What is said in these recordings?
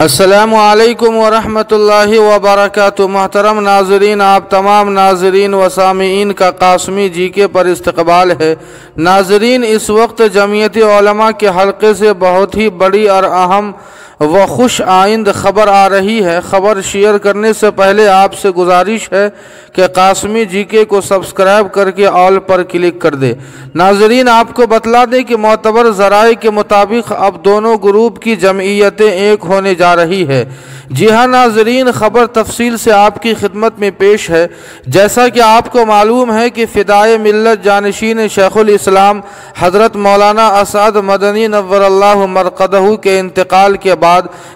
السلام علیکم ورحمۃ اللہ وبرکاتہ۔ محترم ناظرین، آپ تمام ناظرین و سامعین کا قاسمی جی کے پر استقبال ہے۔ ناظرین، اس وقت جمعیت علماء کے حلقے سے بہت ہی بڑی اور اہم و خوش آئند خبر آ رہی ہے۔ خبر شیئر کرنے سے پہلے آپ سے گزارش ہے کہ قاسمی جی کے کو سبسکرائب کر کے آل پر کلک کر دے۔ ناظرین، آپ کو بتلا دیں کہ معتبر ذرائع کے مطابق اب دونوں گروپ کی جمعیتیں ایک ہونے جا رہی ہے۔ جی ہاں ناظرین، خبر تفصیل سے آپ کی خدمت میں پیش ہے۔ جیسا کہ آپ کو معلوم ہے کہ فدائے ملت جانشین شیخ الاسلام حضرت مولانا اسعد مدنی نور اللہ مرقدہ کے انتقال کے بعد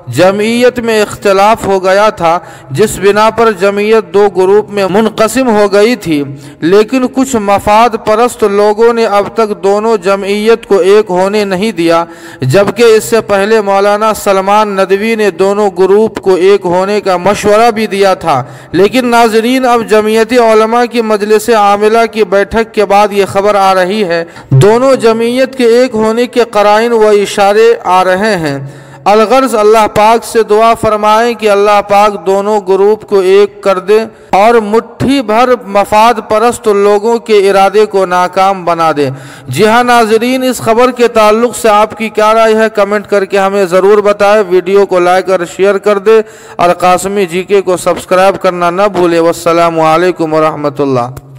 جمعیت میں اختلاف ہو گیا تھا، جس بنا پر جمعیت دو گروپ میں منقسم ہو گئی تھی، لیکن کچھ مفاد پرست لوگوں نے اب تک دونوں جمعیت کو ایک ہونے نہیں دیا، جبکہ اس سے پہلے مولانا سلمان ندوی نے دونوں گروپ کو ایک ہونے کا مشورہ بھی دیا تھا۔ لیکن ناظرین، اب جمعیت علماء کی مجلس عاملہ کی بیٹھک کے بعد یہ خبر آ رہی ہے دونوں جمعیت کے ایک ہونے کے قرائن و اشارے آ رہے ہیں۔ الغرض اللہ پاک سے دعا فرمائیں کہ اللہ پاک دونوں گروپ کو ایک کر دے اور مٹھی بھر مفاد پرست لوگوں کے ارادے کو ناکام بنا دے۔ جی ہاں ناظرین، اس خبر کے تعلق سے آپ کی کیا رائے ہے کمنٹ کر کے ہمیں ضرور بتائیں۔ ویڈیو کو لائک اور شیئر کر دے اور قاسمی جی کے کو سبسکرائب کرنا نہ بھولے۔ والسلام علیکم ورحمۃ اللہ۔